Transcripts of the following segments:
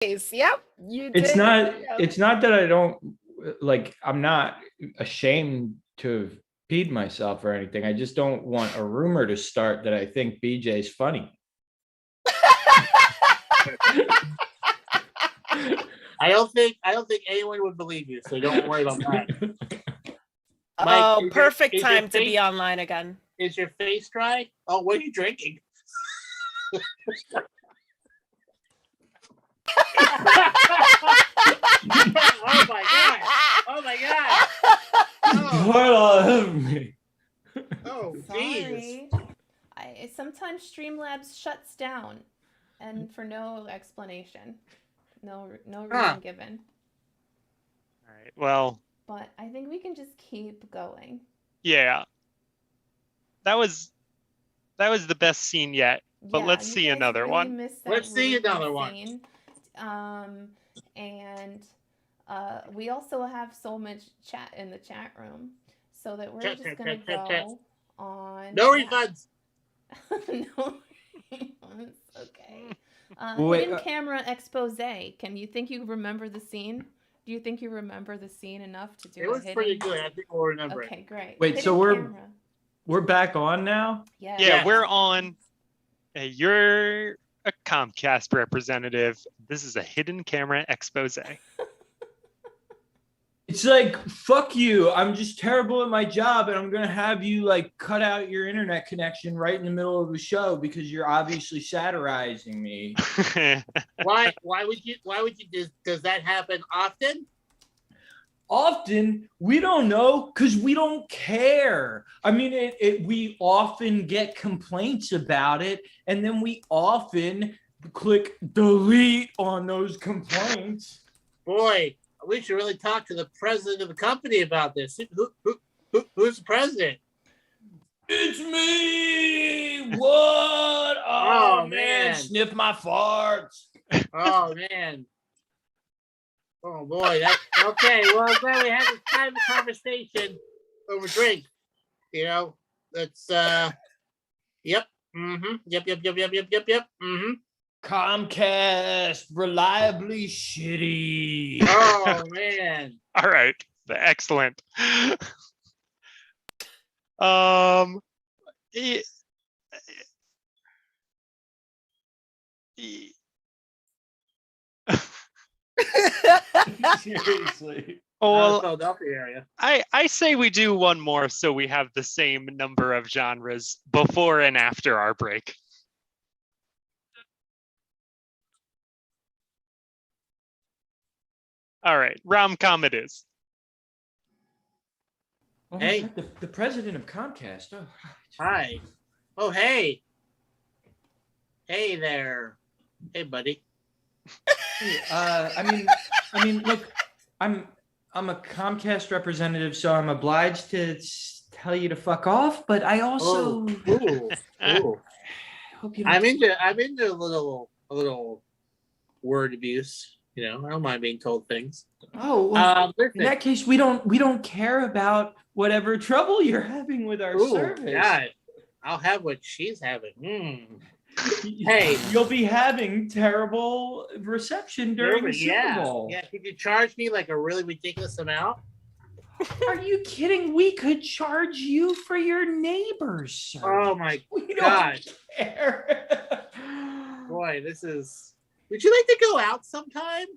Yep, you did. It's not that I don't like. I'm not ashamed to have peed myself or anything. I just don't want a rumor to start that I think BJ's funny. I don't think anyone would believe you, so don't worry about that. Mike, perfect time to be online again. Is your face dry? Oh, what are you drinking? Oh my god! Oh my god! Oh, jeez. Sometimes Streamlabs shuts down, and for no explanation, no reason given. All right. Well. But I think we can just keep going. Yeah. That was the best scene yet. But let's see another one. Let's see another one. And we also have so much chat in the chat room, so that we're just gonna go on. No refunds. No refunds. Okay. Hidden camera expose. Can you think you remember the scene? Do you think you remember the scene enough to do it? It was pretty good. I think we'll remember it. Okay, great. Wait, hidden so we're back on now? Yeah, we're on. You're a Comcast representative. This is a hidden camera expose. It's like, fuck you. I'm just terrible at my job, and I'm going to have you like cut out your internet connection right in the middle of the show because you're obviously satirizing me. Why would you does that happen often? Often? We don't know because we don't care. I mean, we often get complaints about it, and then we often click delete on those complaints. Boy, we should really talk to the president of the company about this. Who's the president? It's me. What? Oh man, sniff my farts. Oh man. Oh boy. Okay. Well, I'm glad we had this kind of conversation over drink. You know, that's yep. Mm-hmm. Yep. Mm-hmm. Comcast, reliably shitty. Oh man. All right. Excellent. Seriously. Well, Philadelphia area. I say we do one more so we have the same number of genres before and after our break. All right, rom-com it is. Oh, hey, the president of Comcast. Oh, hi. Oh, hey. Hey there. Hey, buddy. Hey, I mean, look, I'm a Comcast representative, so I'm obliged to tell you to fuck off. But I also, hope you. I'm into a little word abuse. You know, I don't mind being told things. Oh, well, in that case, we don't care about whatever trouble you're having with our service. Yeah, I'll have what she's having. Hey, you'll be having terrible reception during the Super Bowl. Yeah, could you charge me like a really ridiculous amount? Are you kidding? We could charge you for your neighbors, sir. Oh my God! Care. Boy, this is. Would you like to go out sometime?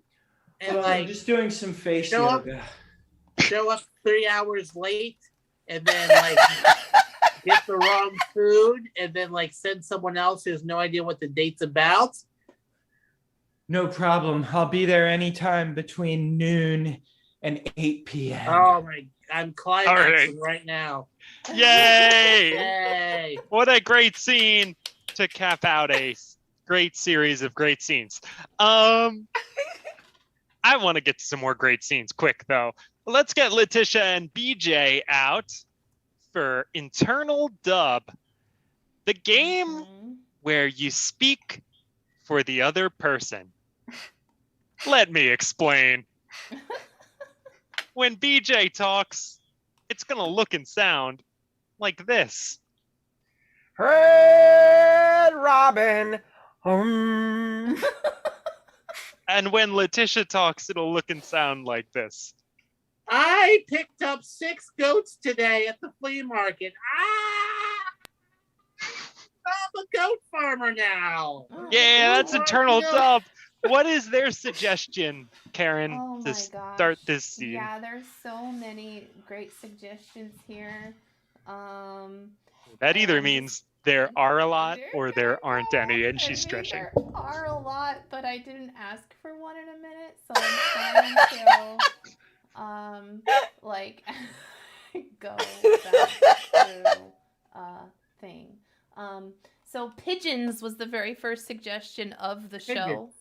And I'm just doing some face yoga. Show up 3 hours late, and then like get the wrong food, and then like send someone else who has no idea what the date's about. No problem. I'll be there anytime between noon and 8 p.m. Oh my! I'm climaxing right now. Yay! Yay! What a great scene to cap out a great series of great scenes. I want to get to some more great scenes quick though. Let's get Letitia and BJ out for internal dub, the game where you speak for the other person. Let me explain. When BJ talks, it's gonna look and sound like this. Red Robin. And when Letitia talks, it'll look and sound like this. I picked up 6 goats today at the flea market. I'm a goat farmer now. Yeah, that's Oh, Eternal yeah. Dub. What is their suggestion, Karen, Oh to my start gosh. this scene? Yeah, there's so many great suggestions here. That either and means there are a lot or there there aren't any, and I she's mean, stretching. there are a lot, but I didn't ask for one in a minute, so I'm trying to like go back through thing. So pigeons was the very first suggestion of the show. Pigeons.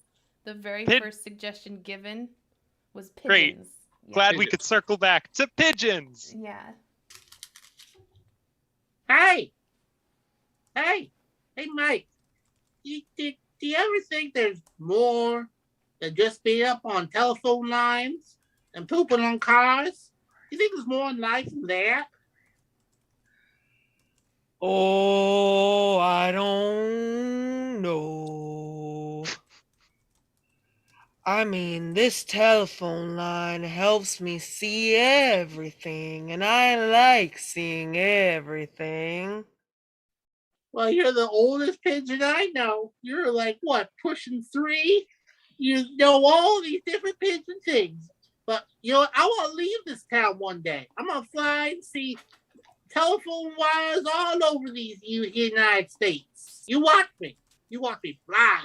The very Pid- first suggestion given was Great. pigeons. Yeah. Glad we could circle back to pigeons. Yeah. Hey, Mike. Do you ever think there's more than just being up on telephone lines and pooping on cars? You think there's more in life than that? Oh, I don't know. I mean, this telephone line helps me see everything, and I like seeing everything. Well, you're the oldest pigeon I know. You're like, what, pushing 3? You know all these different pigeon things. But, I want to leave this town one day. I'm going to fly and see telephone wires all over these United States. You watch me. You watch me fly.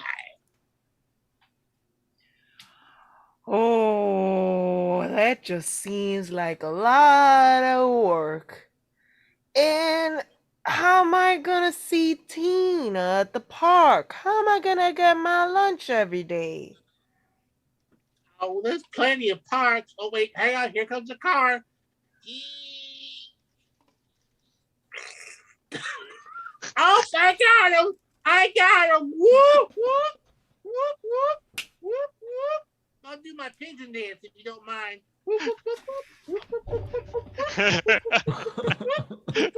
Oh, that just seems like a lot of work. And how am I gonna see Tina at the park? How am I gonna get my lunch every day? Oh, there's plenty of parks. Oh, wait, hang on. Here comes a car. Oh, I got him. Whoop, whoop, whoop, whoop, whoop, whoop. I'll do my pigeon dance if you don't mind. Whoop, whoop, whoop, whoop, whoop,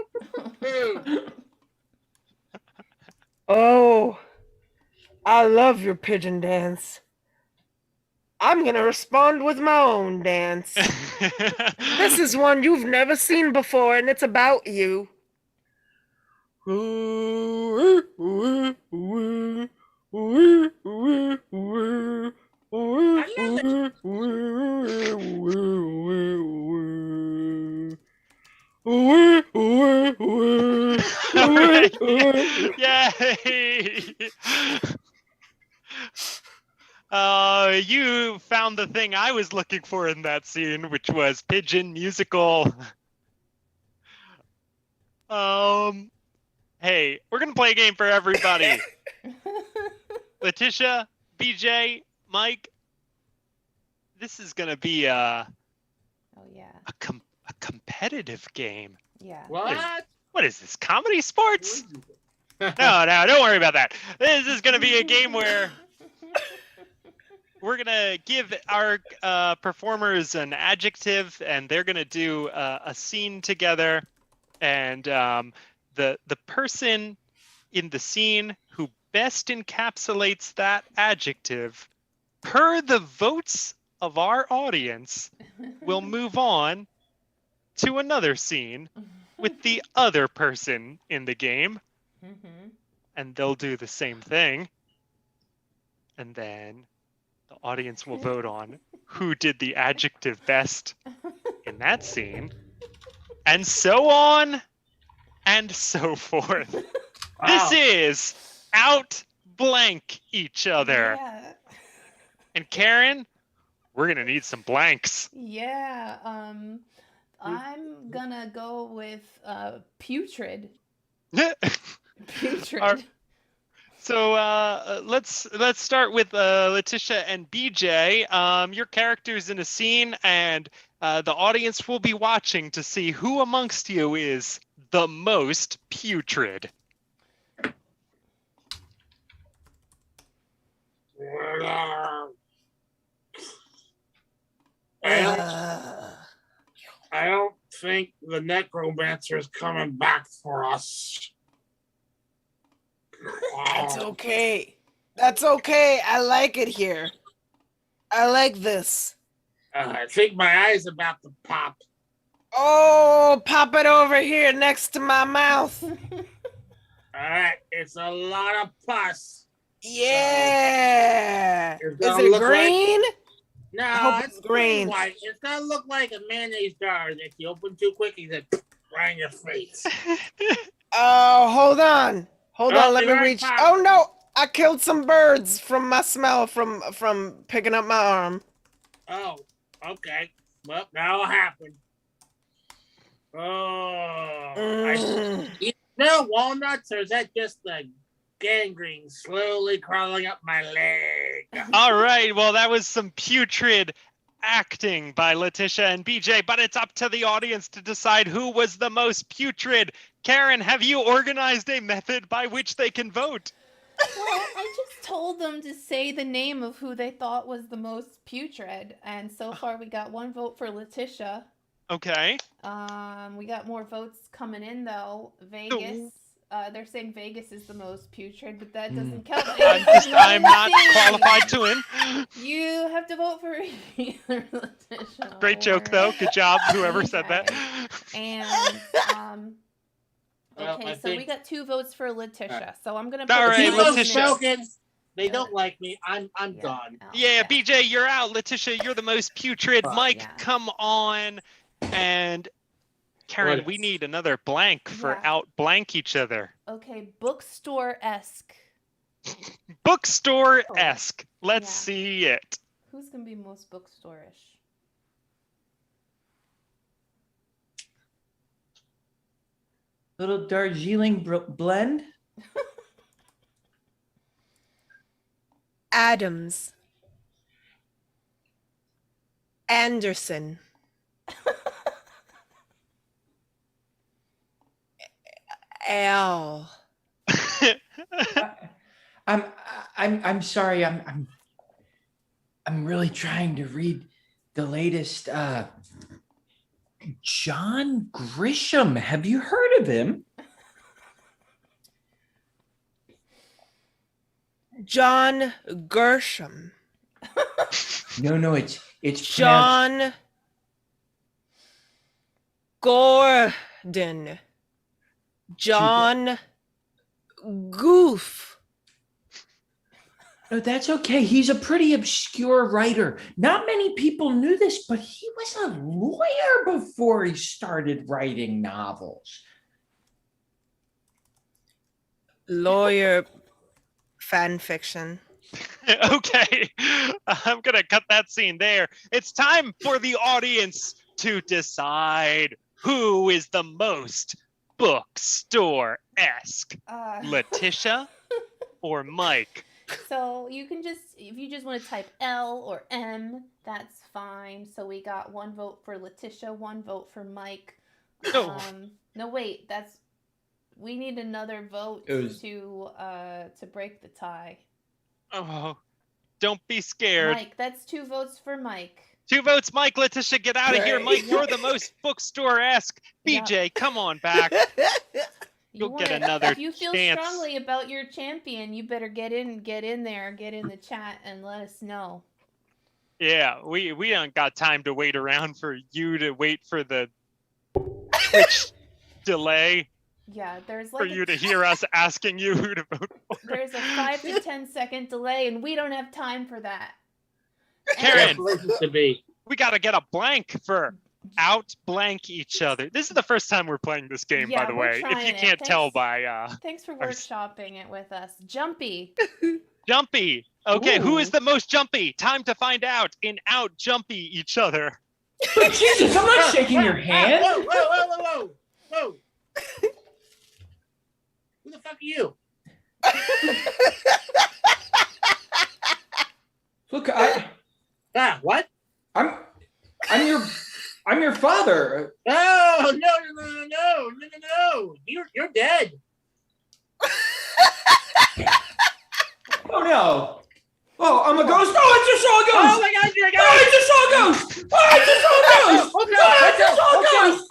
whoop. Oh, I love your pigeon dance. I'm gonna respond with my own dance. This is one you've never seen before, and it's about you. Yay! You found the thing I was looking for in that scene, which was pigeon musical. Hey, we're gonna play a game for everybody. Letitia, BJ, Mike, this is gonna be a competitive game. Yeah. What is this? Comedy sports? No, don't worry about that. This is gonna be a game where we're gonna give our performers an adjective, and they're gonna do a scene together, and the person in the scene who best encapsulates that adjective, per the votes of our audience, will move on to another scene with the other person in the game, and they'll do the same thing, and then the audience will vote on who did the adjective best in that scene, and so on and so forth. Wow. This is out blank each other. Yeah. And Karen, we're gonna need some blanks. Yeah. I'm gonna go with putrid. Putrid. So let's start with Letitia and BJ. Your character's in a scene, and the audience will be watching to see who amongst you is the most putrid. I don't think the necromancer is coming back for us. That's okay. That's okay. I like it here. I like this. I think my eye's about to pop. Oh, pop it over here next to my mouth. All right, it's a lot of pus. Yeah. It's Is gonna it look green? No, hope it's it's green. green white. It's gonna look like a mayonnaise jar that you open too quick and then right in your face. Oh, hold on. Hold Oh, on, let it me already reach. popped. Oh no, I killed some birds from my smell from picking up my arm. Oh, okay. Well, that'll happen. Oh, Mm. you smell walnuts, or is that just the gangrene slowly crawling up my leg? All right, well, that was some putrid acting by Letitia and BJ, but it's up to the audience to decide who was the most putrid. Karen, have you organized a method by which they can vote? Well, I just told them to say the name of who they thought was the most putrid, and so far we got 1 vote for Letitia. Okay. We got more votes coming in though. Vegas. They're saying Vegas is the most putrid, but that doesn't count. I'm not qualified to win. You have to vote for either Letitia. Great joke, though. Good job, whoever said that. And Well, okay, I so we think- got 2 votes for Letitia. So I'm gonna. All put right, Simon's Letitia. name- Spoken. They don't like me. I'm done. Oh, Yeah, BJ, you're out. Letitia, you're the most putrid. Mike, yeah. come on. And Karen, What? we need another blank for Yeah. out blank each other. Okay, bookstore-esque. Bookstore-esque. Let's Yeah. see it. Who's gonna be most bookstore-ish? Little Darjeeling blend. Adams. Anderson. L. I'm sorry. I'm really trying to read the latest John Grisham. Have you heard of him? John Gershom. No, it's pronounced John Gordon. John Goof. No, that's okay. He's a pretty obscure writer. Not many people knew this, but he was a lawyer before he started writing novels. Lawyer fan fiction. Okay, I'm gonna cut that scene there. It's time for the audience to decide who is the most bookstore-esque, Letitia or Mike. So you can just, if you just want to type L or M, that's fine. So we got 1 vote for Letitia, 1 vote for Mike. Oh. No, wait, we need another vote to break the tie. Oh, don't be scared. Mike, that's 2 votes for Mike. 2 votes, Mike. Letitia, get out of here. Mike, you're the most bookstore-esque. BJ, come on back. You'll get another If you feel chance. strongly about your champion, you better get in there, get in the chat, and let us know. Yeah, we don't got time to wait around for you to wait for the Twitch delay Yeah, there's for like you to hear us asking you who to vote for. there's a 5 to 10 second delay, and we don't have time for that. Karen, To be. we got to get a blank for out blank each other. This is the first time we're playing this game, Yeah, by the we're way. If trying you it. can't tell Thanks. by Thanks for our- workshopping it with us. Jumpy. Jumpy. Okay, who is Ooh. the most jumpy? Time to find out in out jumpy each other. But Jesus, I'm not shaking your hand. Whoa. Who the fuck are you? Look, What? I'm your father. Oh, no. You're dead. Oh no. Oh, I'm a ghost. Oh, I just saw a ghost. Oh my God, you're a Oh, I just saw a ghost. Oh, I just saw a ghost. Oh, no. Oh, I just saw a ghost.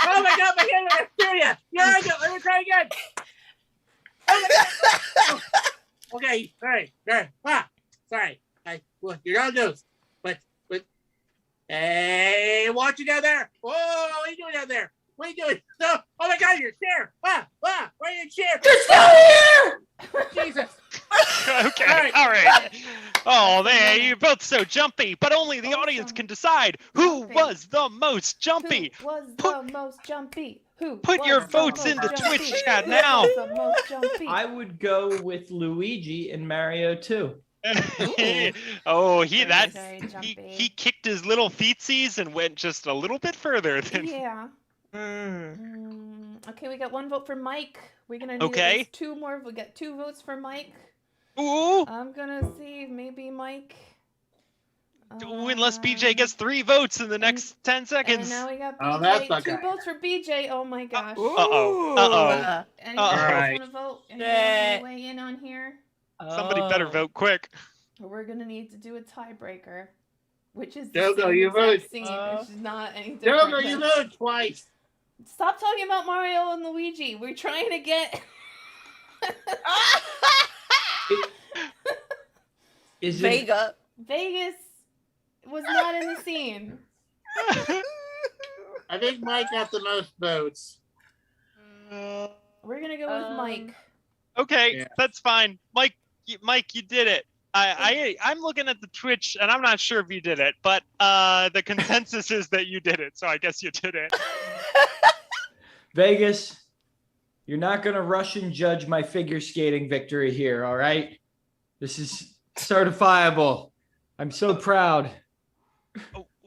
Oh my God, my hand, I'm gonna scare you. Yeah, let me try again. Oh my God. Okay, all right. Sorry. Well, you're gonna do this. But, hey, watch you down there. Whoa, what are you doing down there? What are you doing? No, oh my God, your chair. Where are your chair? You're still here! Jesus. Okay, All all right. Oh, That's man, another- you're both so jumpy, but only the audience Awesome. can decide who Jumping. was the most jumpy. Who was Put- the most jumpy? Who Put was your the votes most into jumpy? Twitch chat Who now. was the most jumpy? I would go with Luigi and Mario too. Oh, Very jumpy. he kicked his little feetsies and went just a little bit further than. Yeah. Okay, we got one vote for Mike. We're gonna need Okay. at least two more. We got 2 votes for Mike. Ooh. I'm gonna see maybe Mike. Unless BJ gets 3 votes in the next 10 And seconds. now we got Oh, that's BJ. not 2 good. votes for BJ. Oh my gosh. Uh-oh. Anyone Uh-oh. else Alright. want to vote? Anyone else Shit. want to weigh in on here? Somebody better vote quick. We're gonna need to do a tiebreaker, which is Jogo, the same you exact voted. scene. It's just not any different. Jogo, you than- voted twice. Stop talking about Mario and Luigi. We're trying to get. Is it? Vega. Vegas was not in the scene. I think Mike got the most votes. We're gonna go with Mike. Okay, Yeah. that's fine. Mike, you did it. I'm looking at the Twitch, and I'm not sure if you did it, but the consensus is that you did it. So I guess you did it. Vegas, you're not going to rush and judge my figure skating victory here, all right? This is certifiable. I'm so proud.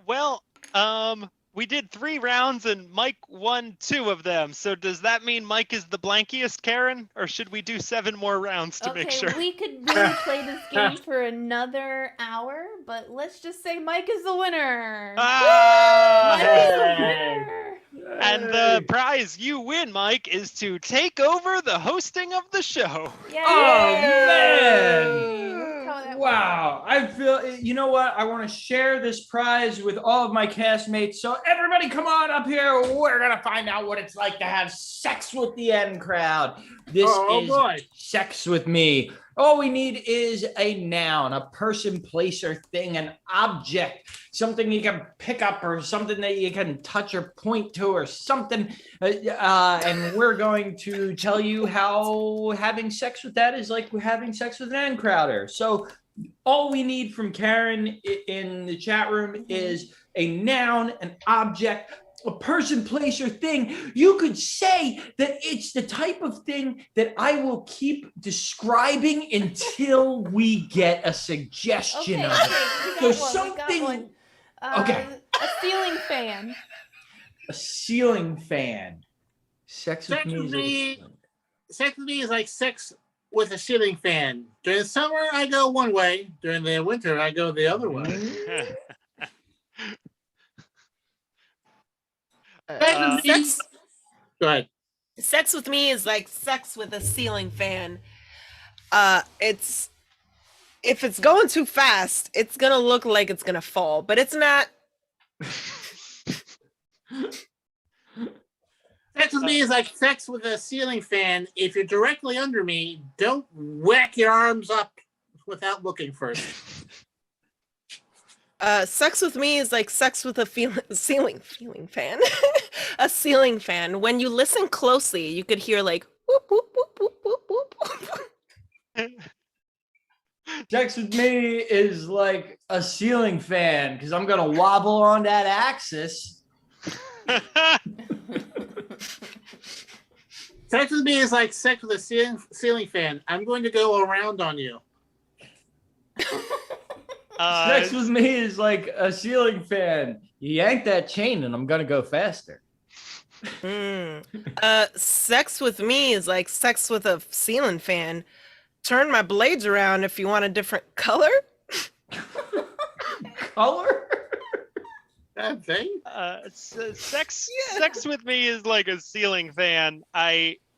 Well, we did 3 rounds, and Mike won 2 of them. So does that mean Mike is the blankiest, Karen, or should we do 7 more rounds to make sure? We could really play this game for another hour, but let's just say Mike is the winner. Ah! Mike is the Hey. winner. And the prize you win, Mike, is to take over the hosting of the show. Yay! Oh, man. Look how that Wow. I feel, you know what? I want to share this prize with all of my castmates. So everybody come on up here. We're going to find out what it's like to have sex with the N crowd. This is Boy. sex with me. All we need is a noun, a person, place, or thing, an object, something you can pick up or something that you can touch or point to or something. And we're going to tell you how having sex with that is like having sex with an N crowder. So all we need from Karen in the chat room is a noun, an object, a person, place, or thing. You could say that it's the type of thing that I will keep describing until we get a suggestion Okay, of it. we got There's one. something- We got one. Okay. A ceiling fan. A ceiling fan. Sex with Sex me with is like me. Sex with me is like sex with a ceiling fan. During the summer, I go one way. During the winter, I go the other way. Sex with me. Sex, Go ahead. sex with me is like sex with a ceiling fan. It's if it's going too fast, it's gonna look like it's gonna fall, but it's not. Sex with me is like sex with a ceiling fan. If you're directly under me, don't whack your arms up without looking first. Sex with me is like sex with a ceiling fan. A ceiling fan. When you listen closely, you could hear like whoop whoop whoop whoop whoop whoop. sex with me is like a ceiling fan because I'm gonna wobble on that axis. Sex with me is like sex with a ceiling fan. I'm going to go around on you. Sex with me is like a ceiling fan. You yank that chain and I'm gonna go faster. Sex with me is like sex with a ceiling fan. Turn my blades around if you want a different color. Color? That thing? Sex Yeah. sex with me is like a ceiling fan.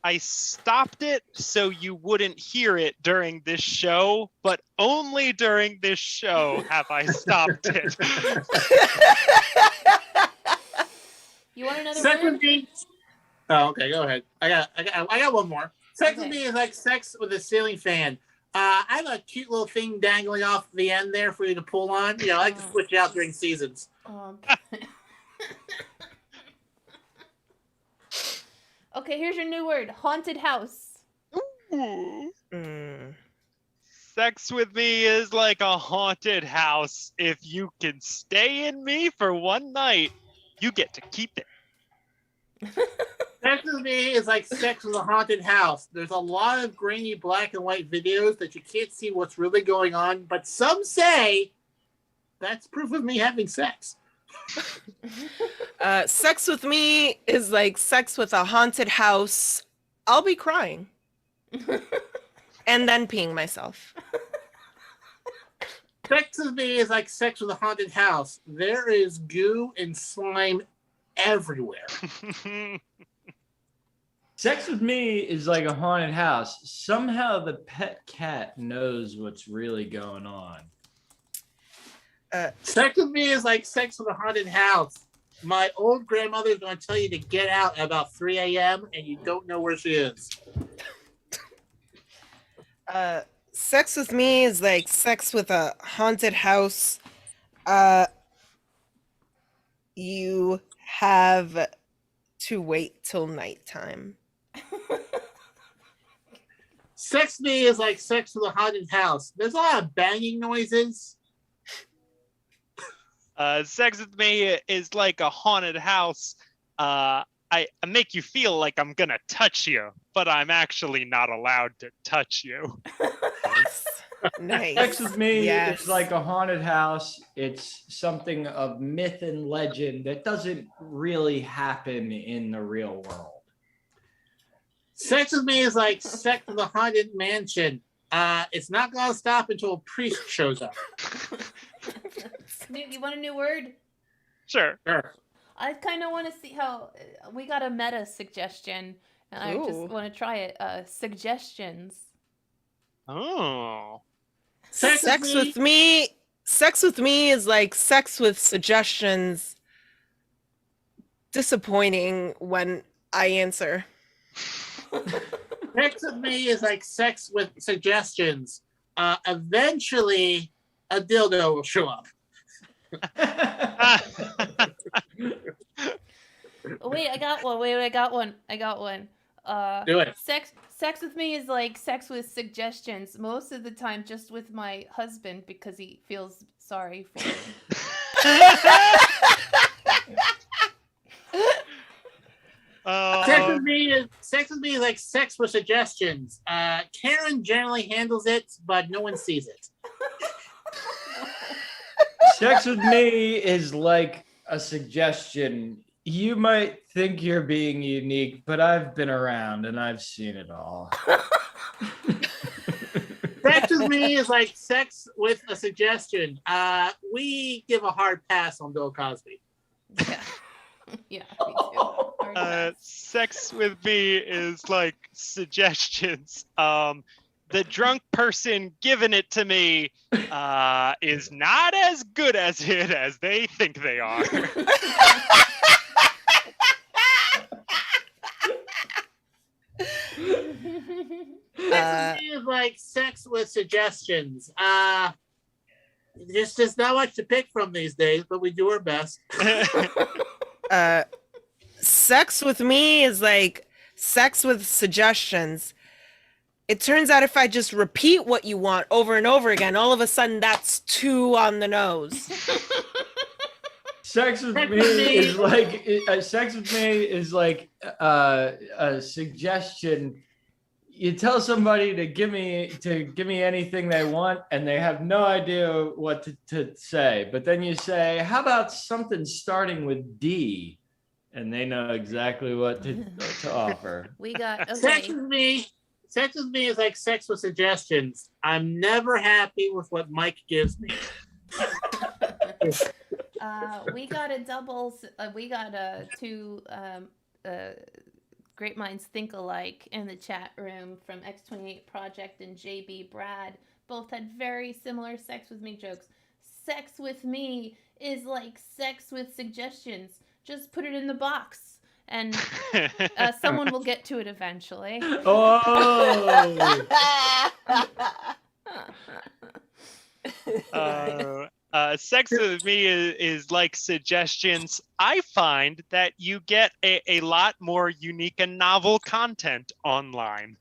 I stopped it so you wouldn't hear it during this show, but only during this show have I stopped it. You want another Sex one? with me. Oh, okay. Go ahead. I got one more. Sex with Okay. me is like sex with a ceiling fan. I have a cute little thing dangling off the end there for you to pull on. You know, I like to switch it out during seasons. Okay. Okay, here's your new word: haunted house. Ooh. Mm. Sex with me is like a haunted house. If you can stay in me for one night, you get to keep it. Sex with me is like sex with a haunted house. There's a lot of grainy black and white videos that you can't see what's really going on, but some say that's proof of me having sex. Sex with me is like sex with a haunted house. I'll be crying and then peeing myself. Sex with me is like sex with a haunted house. There is goo and slime everywhere. Sex with me is like a haunted house. Somehow the pet cat knows what's really going on. Sex with me is like sex with a haunted house. My old grandmother's going to tell you to get out at about 3 a.m. and you don't know where she is. Sex with me is like sex with a haunted house. You have to wait till nighttime. Sex with me is like sex with a haunted house. There's a lot of banging noises. Sex with me is like a haunted house. I make you feel like I'm gonna touch you, but I'm actually not allowed to touch you. Nice. Sex with me Yes. is like a haunted house. It's something of myth and legend that doesn't really happen in the real world. Sex with me is like sex with a haunted mansion. It's not going to stop until a priest shows up. You want a new word? Sure. Sure. I kind of want to see how we got a meta suggestion, and I just Ooh. want to try it. Suggestions. Oh. Sex with Sex with me is like sex with suggestions. Disappointing when I answer. Sex with me is like sex with suggestions. Eventually, a dildo will show up. Oh, wait, I got one. Wait, I got one. Do it. Sex with me is like sex with suggestions. Most of the time, just with my husband because he feels sorry for me. Sex with me is like sex with suggestions. Karen generally handles it, but no one sees it. Sex with me is like a suggestion. You might think you're being unique, but I've been around and I've seen it all. Sex with me is like sex with a suggestion. We give a hard pass on Bill Cosby. Yeah. Yeah, me too. Hard pass. Sex with me is like suggestions. The drunk person giving it to me is not as good as it as they think they are. Sex with me is like sex with suggestions. There's just not much to pick from these days, but we do our best. Sex with me is like sex with suggestions. It turns out if I just repeat what you want over and over again, all of a sudden that's 2 on the nose. Sex with me is like a suggestion. You tell somebody to give me anything they want, and they have no idea what to say. But then you say, "How about something starting with D?" And they know exactly what to offer. We got Sex okay. with me is like sex with suggestions. I'm never happy with what Mike gives me. We got a double. We got two Great Minds Think Alike in the chat room from X28 Project and JB Brad. Both had very similar sex with me jokes. Sex with me is like sex with suggestions. Just put it in the box, and someone will get to it eventually. Oh, Sex with me is like suggestions. I find that you get a lot more unique and novel content online.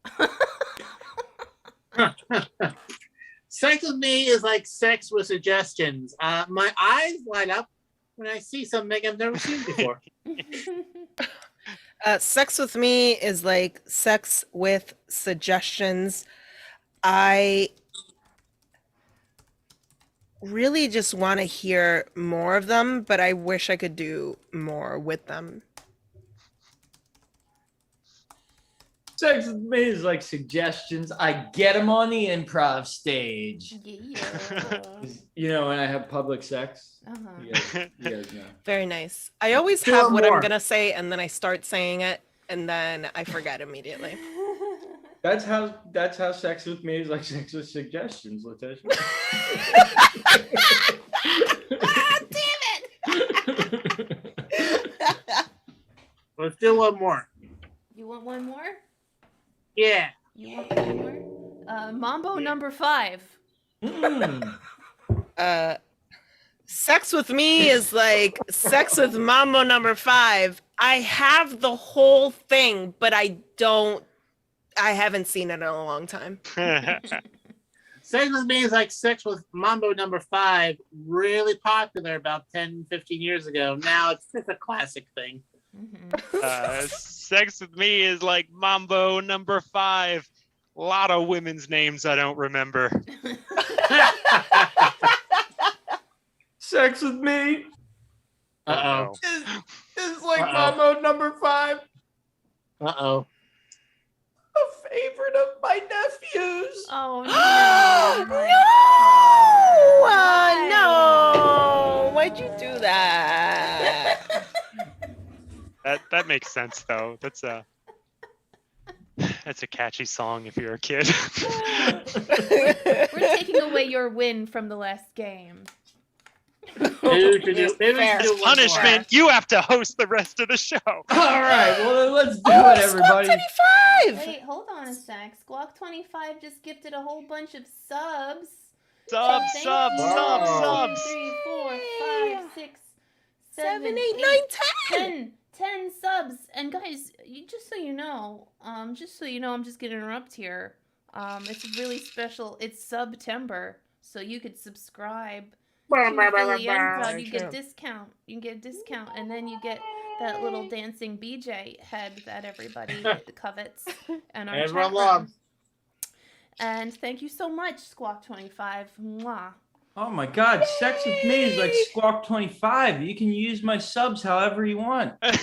Sex with me is like sex with suggestions. My eyes light up when I see something I've never seen before. Sex with me is like sex with suggestions. I really just want to hear more of them, but I wish I could do more with them. Sex with me is like suggestions. I get them on the improv stage. Yeah. You know, when I have public sex. Uh-huh. You guys know. Very nice. I always Do have it what more. I'm gonna say, and then I start saying it, and then I forget immediately. That's how sex with me is like sex with suggestions, Letitia. Let's do one more. You want one more? Yeah. You want one more? Mambo number 5. Sex with me is like sex with Mambo number 5. I have the whole thing, but I haven't seen it in a long time. Sex with me is like sex with Mambo number 5. Really popular about 10, 15 years ago. Now it's just a classic thing. Sex with me is like Mambo number 5. A lot of women's names I don't remember. Sex with me Uh-oh. is like Uh-oh. Mambo number 5. Uh-oh. A favorite of my nephews. Oh No! Why'd you do that? That makes sense though. That's a catchy song if you're a kid. We're taking away your win from the last game. Maybe we should do As one more. punishment, you have to host the rest of the show. All right, well then let's do it, everybody. 25! Wait, hold on a sec. Squawk25 just gifted a whole bunch of subs. Subs, Thank subs, you. subs, Wow. subs. 3, 4, 5, 6, 7, 7, 8, 9, 10! 10 subs. And guys, just so you know, I'm just gonna interrupt here. It's really special. It's September, so you could subscribe to Philly Improv. You get a discount. You can get a discount, and then you get that little dancing BJ head that everybody covets and our Everyone chat loves. room. And thank you so much, Squawk25. Mwah. Oh my God, sex with me is like Squawk 25. You can use my subs however you want. Sex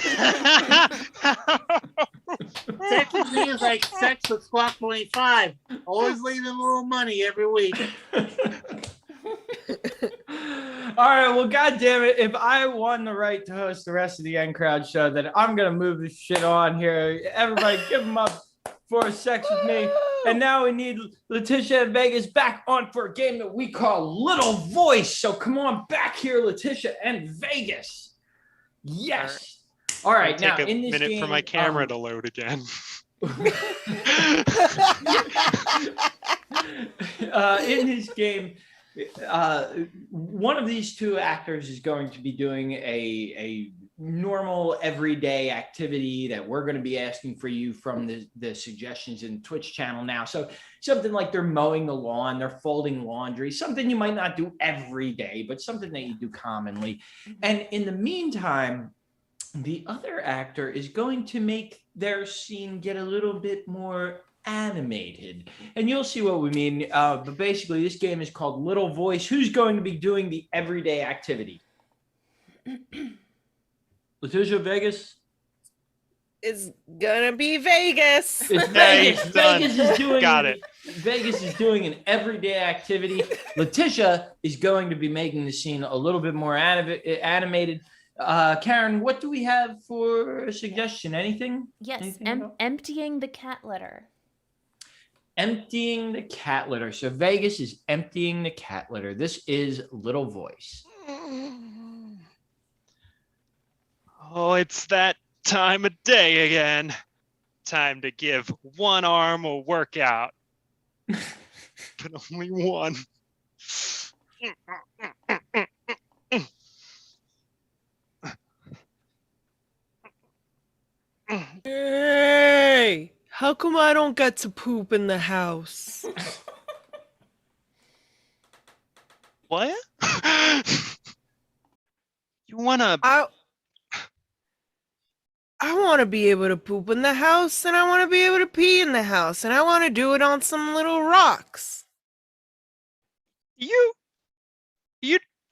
with me is like sex with Squawk 25. Always leaving a little money every week. All right, well, God damn it. If I won the right to host the rest of the N Crowd show, then I'm going to move this shit on here. Everybody give them up for sex with me. And now we need Letitia and Vegas back on for a game that we call Little Voice. So come on back here, Letitia and Vegas. Yes. All right, now Take a in this minute game, for my camera to load again. In this game, one of these two actors is going to be doing a normal everyday activity that we're going to be asking for you from the suggestions in the Twitch channel now. So something like they're mowing the lawn, they're folding laundry, something you might not do every day, but something that you do commonly. And in the meantime, the other actor is going to make their scene get a little bit more animated, and you'll see what we mean. But basically, this game is called Little Voice. Who's going to be doing the everyday activity? Letitia, Vegas. It's gonna be Vegas. It's Hey, Vegas. done. Vegas is doing. Got it. Vegas is doing an everyday activity. Letitia is going to be making the scene a little bit more animated. Karen, what do we have for a suggestion? Anything? Yes, Anything at all? emptying the cat litter. Emptying the cat litter. So Vegas is emptying the cat litter. This is Little Voice. Oh, it's that time of day again. Time to give one arm a workout. but only one. Hey, how come I don't get to poop in the house? What? You wanna? I want to be able to poop in the house, and I want to be able to pee in the house, and I want to do it on some little rocks. You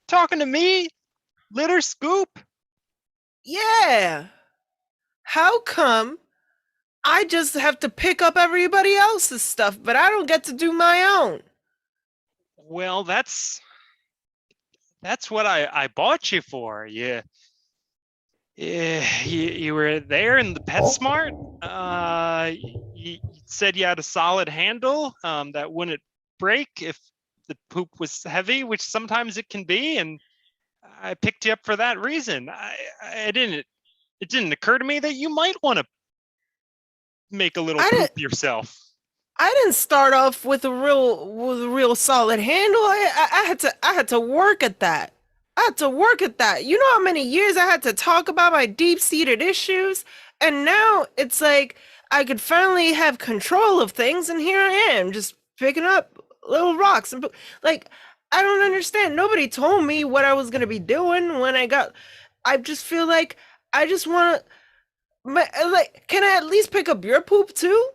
talking to me, Litter Scoop? Yeah. How come I just have to pick up everybody else's stuff, but I don't get to do my own? Well, that's what I bought you for. You were there in the PetSmart. You said you had a solid handle that wouldn't break if the poop was heavy, which sometimes it can be, and I picked you up for that reason. It didn't occur to me that you might want to make a little poop yourself. I didn't start off with a real solid handle. I had to work at that. I had to work at that. You know how many years I had to talk about my deep-seated issues? And now it's like I could finally have control of things, and here I am, just picking up little rocks. And like, I don't understand. Nobody told me what I was going to be doing when I just feel like I just want to, like, can I at least pick up your poop too?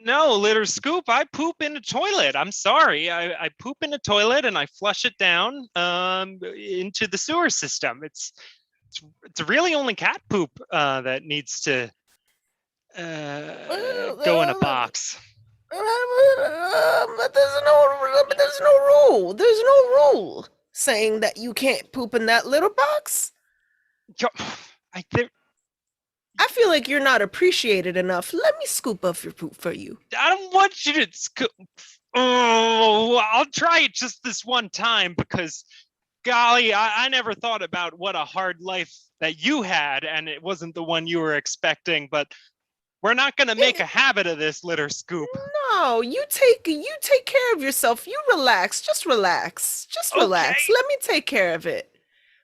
No, Litter Scoop, I poop in a toilet. I'm sorry. I poop in a toilet and I flush it down into the sewer system. It's really only cat poop that needs to go in a box. But there's no rule. There's no rule saying that you can't poop in that little box. I feel like you're not appreciated enough. Let me scoop up your poop for you. I don't want you to scoop. Oh, I'll try it just this one time because, golly, I never thought about what a hard life that you had, and it wasn't the one you were expecting. But we're not gonna make a habit of this, Litter Scoop. No, you take care of yourself. You relax. Just relax. Just relax. Okay. Let me take care of it.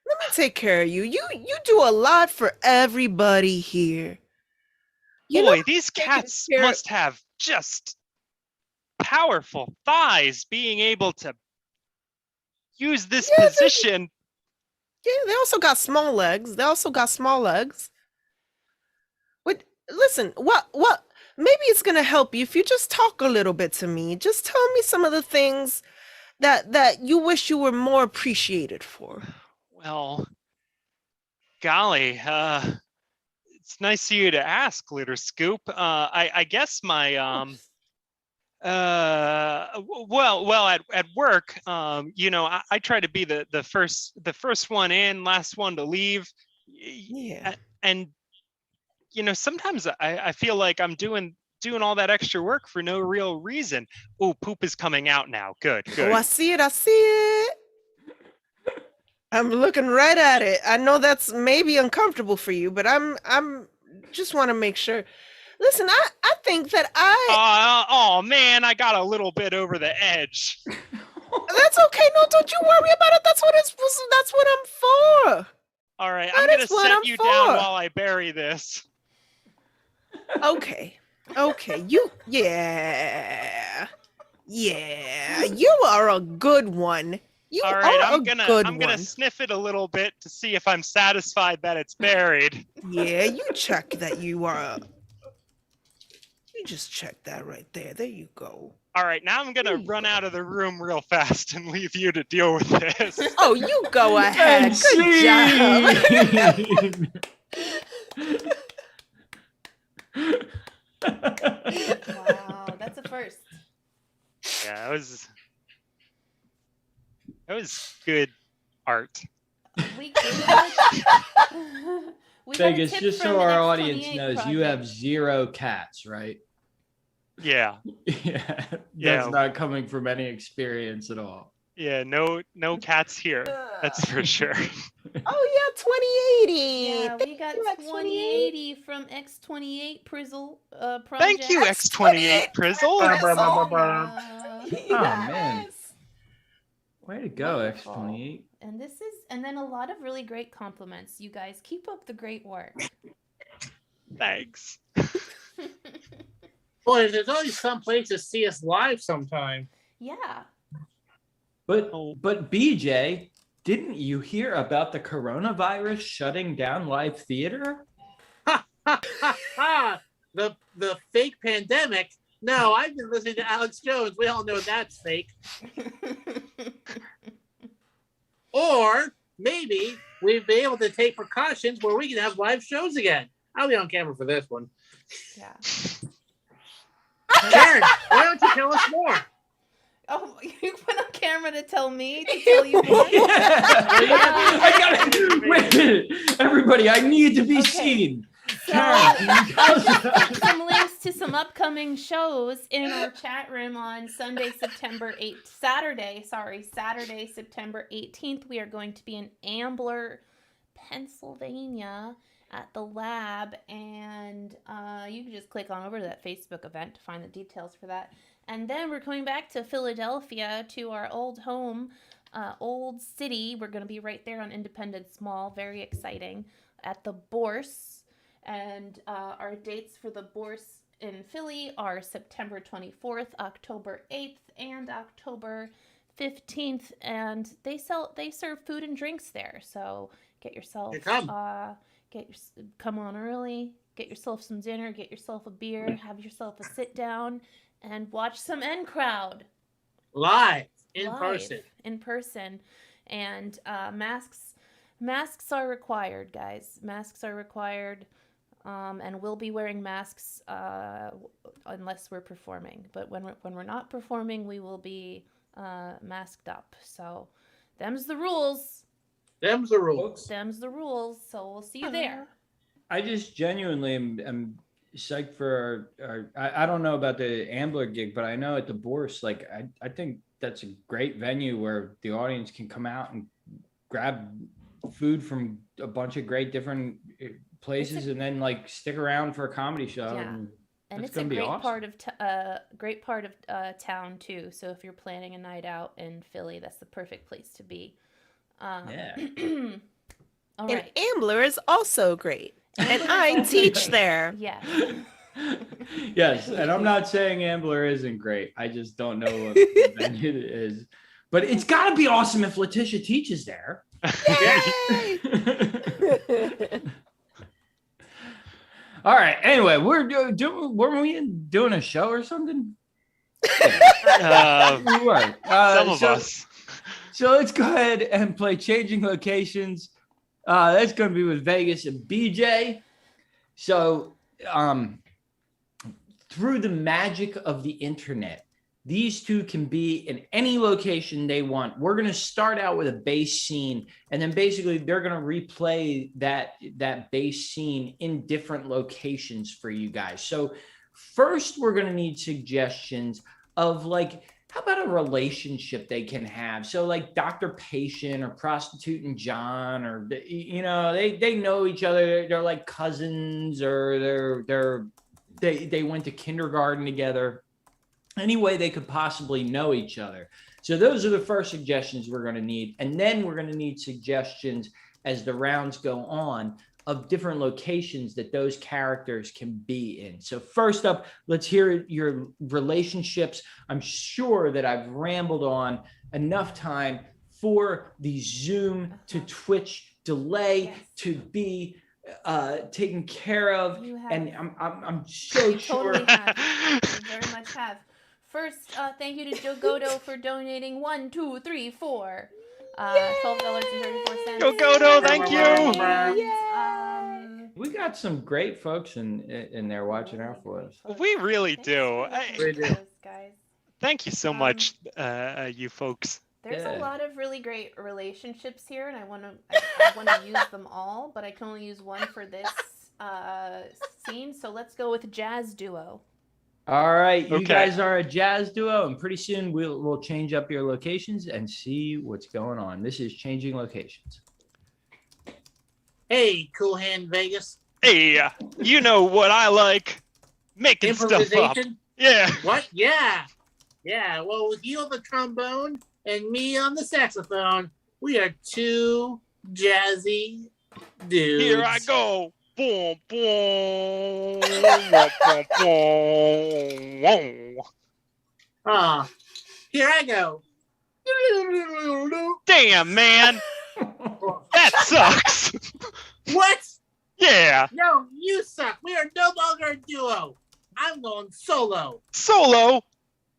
Let me take care of you. You do a lot for everybody here. Boy, these cats must have just powerful thighs, being able to use this position. They also got small legs. Listen, what maybe it's gonna help you if you just talk a little bit to me. Just tell me some of the things that you wish you were more appreciated for. Well, golly, it's nice of you to ask, Litter Scoop. I guess my well at work, I try to be the first one in, last one to leave. Yeah. And sometimes I feel like I'm doing all that extra work for no real reason. Oh, poop is coming out now. Good. Oh, I see it. I'm looking right at it. I know that's maybe uncomfortable for you, but I'm just want to make sure. Listen, I think that oh man, I got a little bit over the edge. That's okay. No, don't you worry about it. That's what I'm for. All right, I'm gonna set you down while I bury this. Okay. You are a good one. All right, I'm gonna sniff it a little bit to see if I'm satisfied that it's buried. Yeah, you check that you are. You just check that right there. There you go. All right, now I'm gonna run out of the room real fast and leave you to deal with this. Oh, you go ahead. Good job. Wow, that's a first. Yeah, that was good art. Vegas, just so our audience knows, you have 0 cats, right? Yeah. Yeah. That's not coming from any experience at all. Yeah, no cats here. That's for sure. Oh yeah, 2080. Yeah, we got Thank you, 2080 from X28 Prizzle project. Thank you, X28 Prizzle. Yeah. Oh man, Yes. way to go, Wonderful. X28. And then a lot of really great compliments. You guys keep up the great work. Thanks. Boy, there's always some place to see us live sometime. Yeah. But Oh. BJ, didn't you hear about the coronavirus shutting down live theater? Ha ha ha ha! The fake pandemic. No, I've been listening to Alex Jones. We all know that's fake. Or maybe we've been able to take precautions where we can have live shows again. I'll be on camera for this one. Yeah. Karen, why don't you tell us more? Oh, you went on camera to tell me to tell you more? I gotta wait a minute. Everybody, I need to be Okay. seen. So, Karen, can you tell us I'll just about- put some links to some upcoming shows in our chat room on Saturday, September 18th. We are going to be in Ambler, Pennsylvania at the lab, and you can just click on over to that Facebook event to find the details for that. And then we're coming back to Philadelphia, to our old home, old city. We're going to be right there on Independence Mall. Very exciting. At the Bourse. And our dates for the Bourse in Philly are September 24th, October 8th, and October 15th. And they serve food and drinks there. So get yourself, come on early, get yourself some dinner, get yourself a beer, have yourself a sit down, and watch some N Crowd Live in person. And masks are required, guys. Masks are required. And we'll be wearing masks unless we're performing. But when we're not performing, we will be masked up. So, them's the rules. Them's the rules. Them's the rules. So we'll see you there. I just genuinely am psyched for I don't know about the Ambler gig, but I know at the Bourse, like I think that's a great venue where the audience can come out and grab food from a bunch of great different places and then like stick around for a comedy show. Yeah. And it's a great part of town too. So if you're planning a night out in Philly, that's the perfect place to be. Yeah. All And right. Ambler is also great. And I teach there. Yes. Yes, and I'm not saying Ambler isn't great. I just don't know what the venue it is. But it's got to be awesome if Letitia teaches there. Yay! All right. Anyway, weren't we doing a show or something? We were. Some of us. So let's go ahead and play Changing Locations. That's going to be with Vegas and BJ. So through the magic of the internet, these two can be in any location they want. We're going to start out with a base scene, and then basically they're going to replay that base scene in different locations for you guys. So first, we're going to need suggestions of like, how about a relationship they can have? So like Dr. Patient or Prostitute and John, or, you know, they know each other. They're like cousins, or they went to kindergarten together. Any way they could possibly know each other. So those are the first suggestions we're going to need. And then we're going to need suggestions as the rounds go on of different locations that those characters can be in. So first up, let's hear your relationships. I'm sure that I've rambled on enough time for the Zoom to Twitch delay to be taken care of. And I'm so sure. Totally have. You very much have. First, thank you to Joe Godo for donating $12.34. Go Godo, thank you. We got some great folks in there watching out for us. We really do. Guys. Thank you so much, you folks. There's a lot of really great relationships here, and I want to use them all, but I can only use one for this scene. So let's go with Jazz Duo. All right, you Okay. guys are a jazz duo, and pretty soon we'll change up your locations and see what's going on. This is changing locations. Hey, Cool Hand Vegas. Hey, you know what I like? Making stuff up. Improvisation? Yeah. What? Yeah. Yeah. Well, with you on the trombone and me on the saxophone, we are two jazzy dudes. Here I go. Boom, boom, boom, boom, boom. Ah, here I go. Damn, man. That sucks. What? Yeah. No, you suck. We are no longer a duo. I'm going solo. Solo.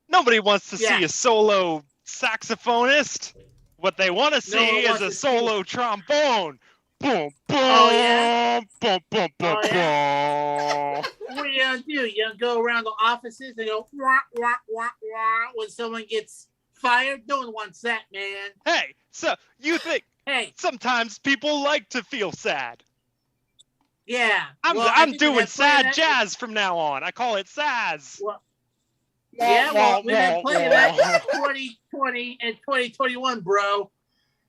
Nobody wants to Yeah. see a solo saxophonist. What they want to see one is wants a to see- solo trombone. Boom, boom, Oh, yeah? boom, boom, boom, Oh, boom. What are you gonna do? You gonna go around the offices and go wah wah wah wah when someone gets fired? No one wants that, man. Hey, so you think Hey, sometimes people like to feel sad? yeah. I'm well, I I'm think we've doing been playing sad that- jazz from now on. I call it Saz. Well, yeah, well, we've been playing that 2020 and 2021, bro.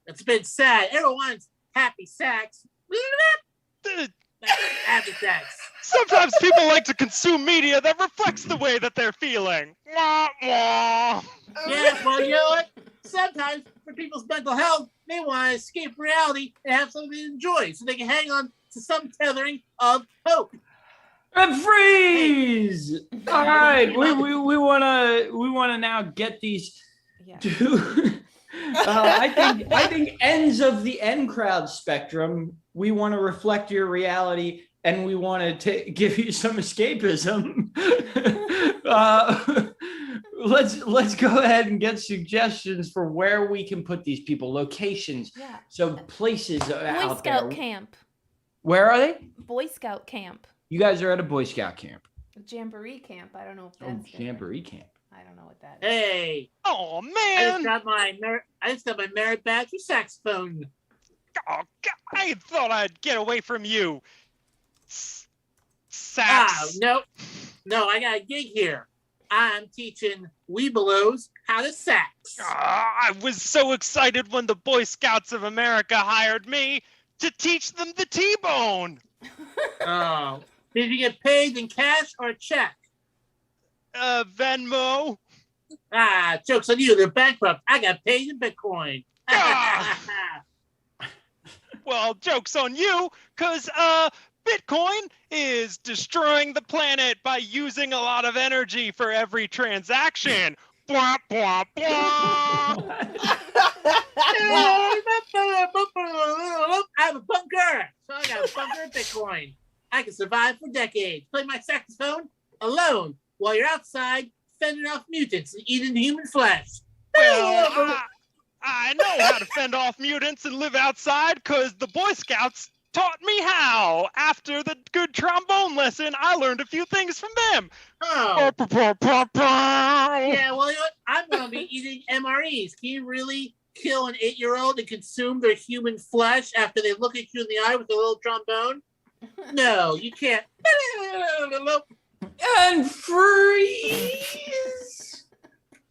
It's been sad. Everyone's happy sax. Happy sax. Sometimes people like to consume media that reflects the way that they're feeling. Wah, wah. Yeah, well, you know what? Sometimes for people's mental health, they want to escape reality and have something to enjoy so they can hang on to some tethering of hope. And freeze! All right, we wanna now get these Yeah. two. I think ends of the N crowd spectrum. We want to reflect your reality, and we want to give you some escapism. Let's go ahead and get suggestions for where we can put these people, locations, Yeah. so places Boy out Scout there. camp. Where are they? Boy Scout camp. You guys are at a Boy Scout camp. Jamboree camp. I don't know if Oh, that's different. Jamboree camp. I don't know what that is. Hey, Oh I just man! got my merit badge for saxophone. Oh, God, I thought I'd get away from you. Ah, Sax. no, I got a gig here. I'm teaching Weebelows how to sax. I was so excited when the Boy Scouts of America hired me to teach them the T-bone. Oh, did you get paid in cash or a check? Venmo. Ah, joke's on you. They're bankrupt. I got paid in Bitcoin. Ah. Well, joke's on you, because Bitcoin is destroying the planet by using a lot of energy for every transaction. Blah, blah, blah. I'm a bunker, so I got a bunker of Bitcoin. I can survive for decades. Play my saxophone alone while you're outside fending off mutants and eating human flesh. Well, I know how to fend off mutants and live outside because the Boy Scouts taught me how. After the good trombone lesson, I learned a few things from them. Oh, Yeah. yeah, well, you know what? I'm going to be eating MREs. Can you really kill an 8-year-old and consume their human flesh after they look at you in the eye with a little trombone? No, you can't. And freeze!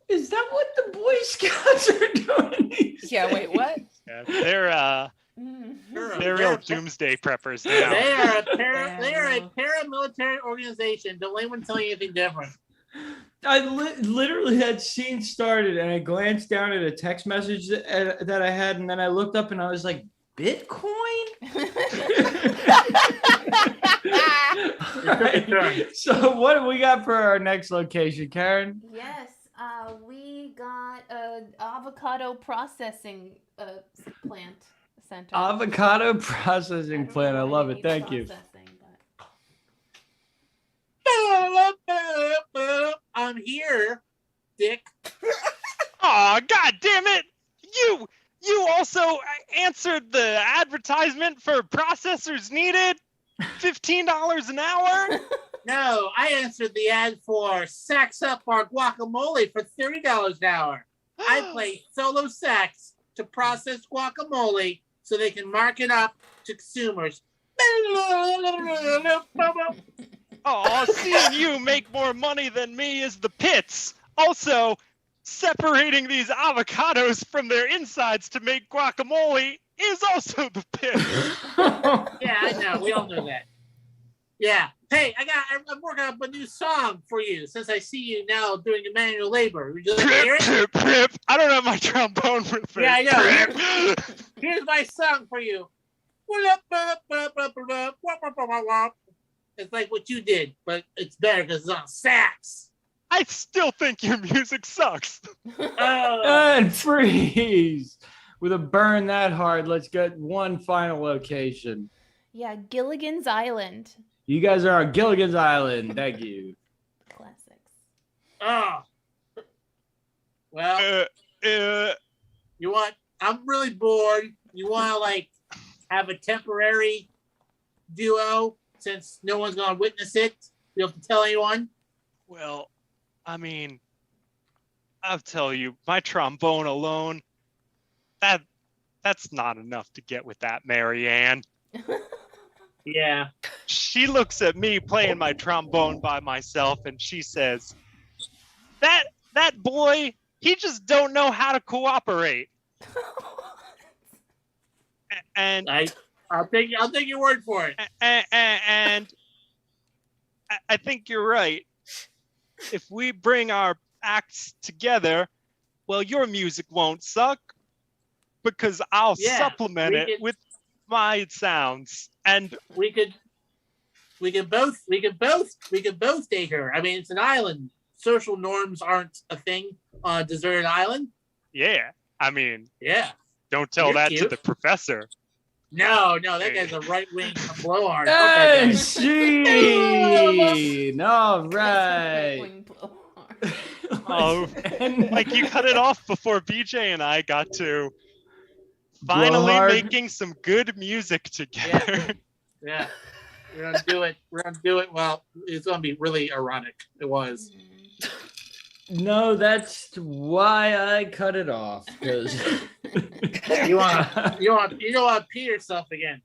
Is that what the Boy Scouts are doing? Yeah, wait, what? They're real doomsday preppers now. They are a paramilitary organization. Don't let anyone tell you anything different. I literally had scene started, and I glanced down at a text message that I had, and then I looked up, and I was like, Bitcoin? Right. So what do we got for our next location, Karen? Yes, we got an avocado processing plant center. Avocado processing plant. I love it. Thank you. I'm here, Dick. Aw, god damn it! You also answered the advertisement for processors needed? $15 an hour? No, I answered the ad for Sax Up Our Guacamole for $30 an hour. I play solo sax to process guacamole so they can mark it up to consumers. Oh, seeing you make more money than me is the pits. Also, separating these avocados from their insides to make guacamole is also the pits. Yeah, I know. We all know that. Yeah. Hey, I'm working up a new song for you since I see you now doing the manual labor. Would you like to hear it? I don't have my trombone with me. Yeah, I know. Here's my song for you. It's like what you did, but it's better because it's on sax. I still think your music sucks. And freeze. With a burn that hard, let's get one final location. Yeah, Gilligan's Island. You guys are on Gilligan's Island. Thank you. Classics. Oh. Well, you want? I'm really bored. You want to like have a temporary duo since no one's gonna witness it? You don't have to tell anyone. Well, I mean, I'll tell you, my trombone alone, that's not enough to get with that Marianne. Yeah. She looks at me playing my trombone by myself and she says, that boy, he just don't know how to cooperate. And I'll take your word for it. and I think you're right. If we bring our acts together, well, your music won't suck because I'll supplement it with my sounds, and we could both date her. I mean, it's an island. Social norms aren't a thing on a deserted island. Yeah, I mean, yeah. Don't tell that to the professor. No, that guy's a right-wing blowhard. Hey, Sheen! All right. Oh, like you cut it off before BJ and I got to finally making some good music together. Yeah. We're gonna do it. Well, it's gonna be really ironic. It was. No, that's why I cut it off. Because you don't want to pee yourself again.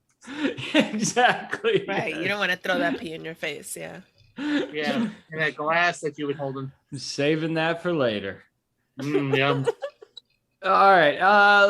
Exactly. Right. You don't want to throw that pee in your face. Yeah. Yeah. And that glass that you were holding. Saving that for later. Yum. All right.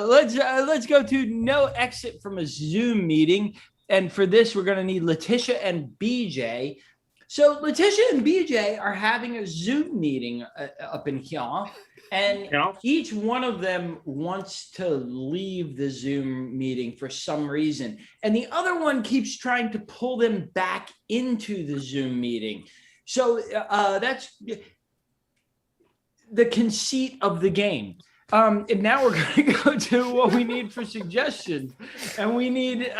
Let's go to no exit from a Zoom meeting. And for this, we're going to need Letitia and BJ. So Letitia and BJ are having a Zoom meeting up in here. And each one of them wants to leave the Zoom meeting for some reason. And the other one keeps trying to pull them back into the Zoom meeting. So that's the conceit of the game. And now we're going to go to what we need for suggestions. And we need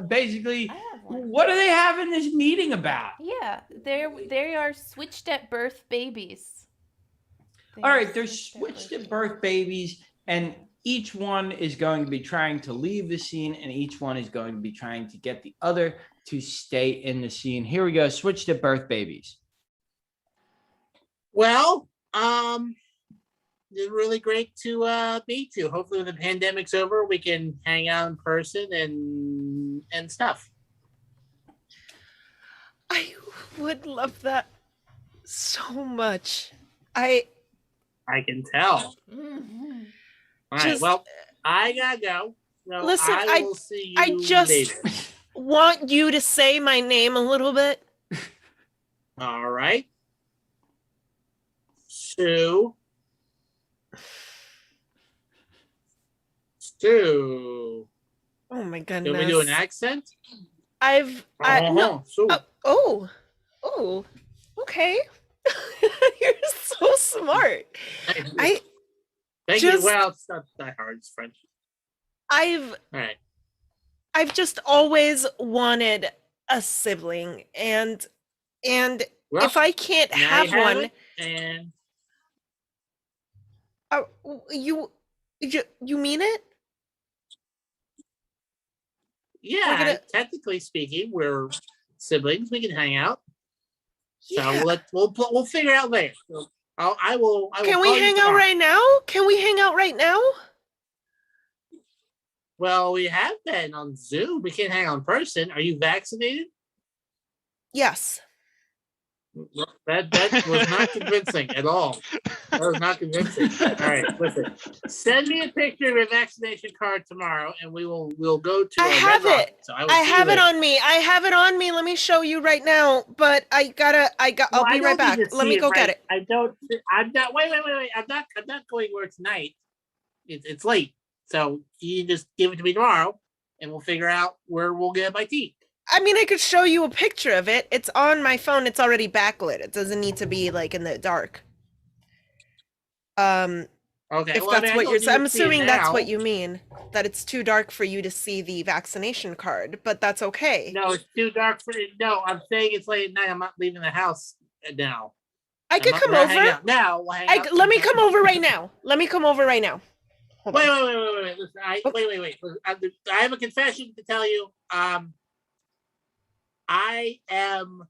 basically, what do they have in this meeting about? Yeah, they are switched at birth babies. All right, they're switched at birth babies, and each one is going to be trying to leave the scene, and each one is going to be trying to get the other to stay in the scene. Here we go, switched at birth babies. Well, it's really great to meet you. Hopefully when the pandemic's over, we can hang out in person and stuff. I would love that so much. I can tell. Mm-hmm. All right, well, I gotta go. So listen, I will see you I just later. want you to say my name a little bit. All right. Stu. Oh my goodness. Can we do an accent? No. Oh, okay. You're so smart. Thank you. Well, it's not that hard. It's French. All right. I've just always wanted a sibling, and well, if I can't have one, and you mean it? Yeah, technically speaking, we're siblings. We can hang out. So we'll figure it out later. I will. Can we hang out right now? Can we hang out right now? Well, we have been on Zoom. We can't hang out in person. Are you vaccinated? Yes. That was not convincing at all. That was not convincing. All right, listen. Send me a picture of your vaccination card tomorrow, and we'll go to. I have Red Rocket. it. So I will I see you have it later. on me. I have it on me. Let me show you right now. But I'll Well, I be right don't need back. to Let see me go right. get it. I don't. I'm not. Wait. I'm not going where tonight. It's late, so you just give it to me tomorrow, and we'll figure out where we'll get my tea. I mean, I could show you a picture of it. It's on my phone. It's already backlit. It doesn't need to be like in the dark. Okay. If Well, that's I what don't you're, need to I'm see it assuming that's what now. you mean. That it's too dark for you to see the vaccination card, but that's okay. No, it's too dark for it. No, I'm saying it's late at night. I'm not leaving the house now. I could come We're not hanging over. out now. We'll hang out Let me come over right now. Let me come over right now. Hold Wait. on. Listen, Oh. wait. Listen, I have a confession to tell you. I am